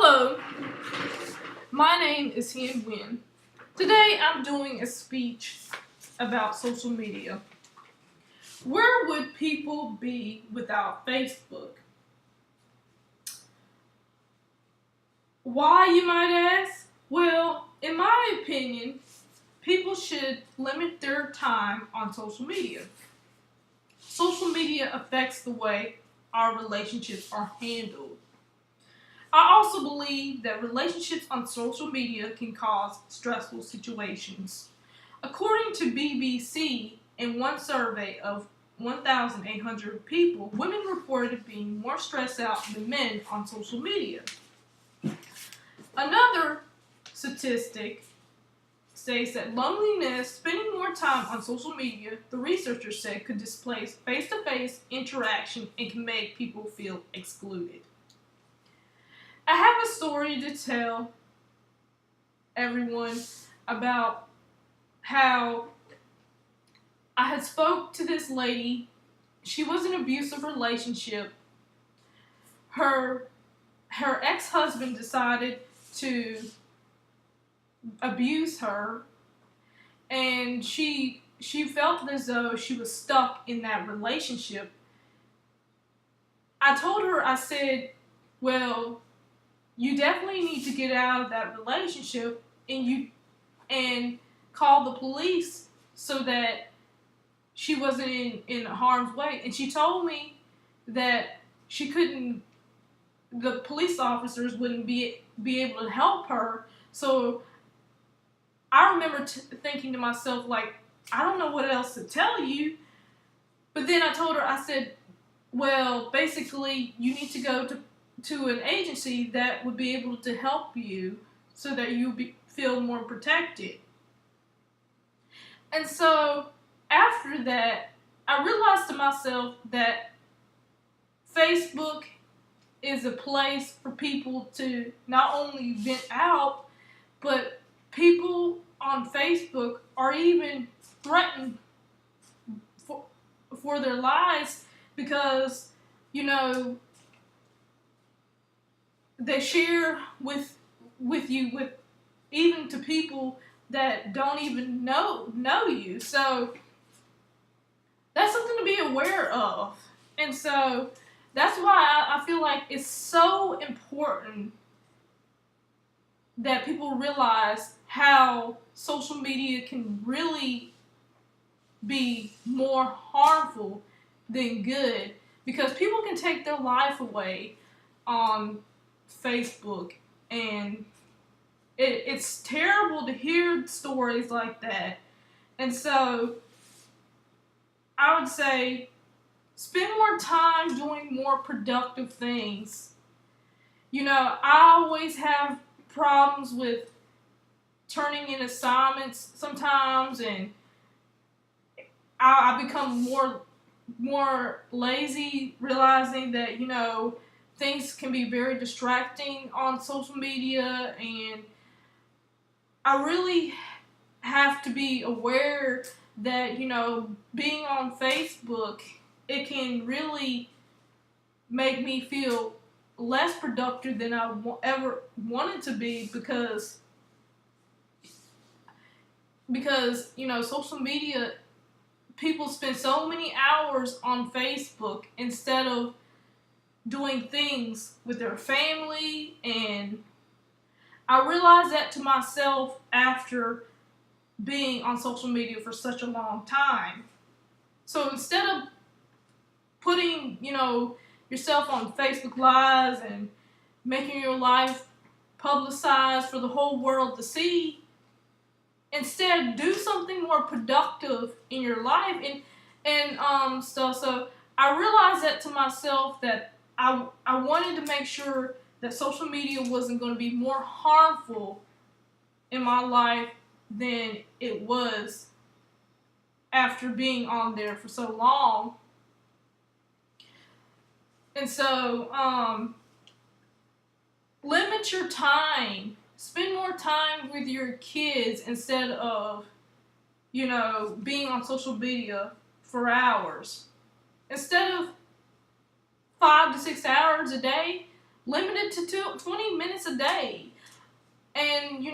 Hello, my name is Hien Win. Today I'm doing a speech about social media. Where would people be without Facebook? Why, you might ask? Well, in my opinion, people should limit their time on social media. Social media affects the way our relationships are handled. I also believe that relationships on social media can cause stressful situations. According to BBC, in one survey of 1,800 people, women reported being more stressed out than men on social media. Another statistic states that loneliness, spending more time on social media, the researchers said, could displace face-to-face interaction and can make people feel excluded. I have a story to tell everyone about how I had spoke to this lady. She was in an abusive relationship. Her ex-husband decided to abuse her, and she felt as though she was stuck in that relationship. I told her, I said, well, you definitely need to get out of that relationship and call the police so that she wasn't in harm's way. And she told me that the police officers wouldn't be able to help her. So I remember thinking to myself, like, I don't know what else to tell you. But then I told her, I said, well, basically, you need to go to an agency that would be able to help you so that you feel more protected. And so after that, I realized to myself that Facebook is a place for people to not only vent out, but people on Facebook are even threatened for their lives because, they share with even to people that don't even know you. So that's something to be aware of. And so that's why I feel like it's so important that people realize how social media can really be more harmful than good, because people can take their life away on Facebook, and it's terrible to hear stories like that. And so I would say spend more time doing more productive things. I always have problems with turning in assignments sometimes, and I become more lazy, realizing that things can be very distracting on social media, and I really have to be aware that being on Facebook, it can really make me feel less productive than I ever wanted to be, because social media, people spend so many hours on Facebook instead of doing things with their family. And I realized that to myself after being on social media for such a long time. So instead of putting, yourself on Facebook Lives and making your life publicized for the whole world to see, instead do something more productive in your life and stuff. So I realized that to myself, that I wanted to make sure that social media wasn't going to be more harmful in my life than it was after being on there for so long. And so limit your time. Spend more time with your kids instead of, being on social media for hours. Instead of 5 to 6 hours a day, limited to 20 minutes a day. And,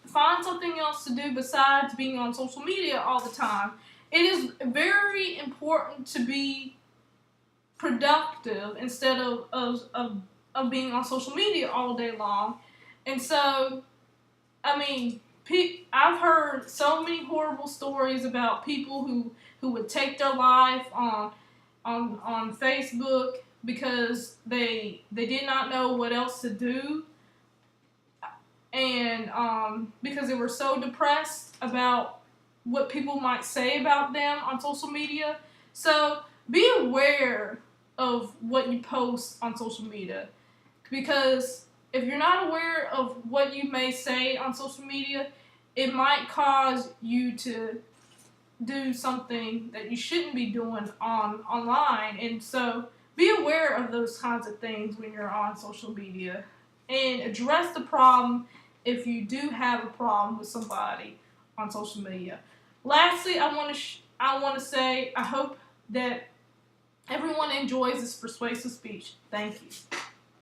find something else to do besides being on social media all the time. It is very important to be productive instead of being on social media all day long. And so, I mean, I've heard so many horrible stories about people who would take their life on Facebook because they did not know what else to do, and because they were so depressed about what people might say about them on social media. So be aware of what you post on social media, because if you're not aware of what you may say on social media, it might cause you to do something that you shouldn't be doing online. And so be aware of those kinds of things when you're on social media, and address the problem if you do have a problem with somebody on social media. Lastly, I want to say I hope that everyone enjoys this persuasive speech. Thank you.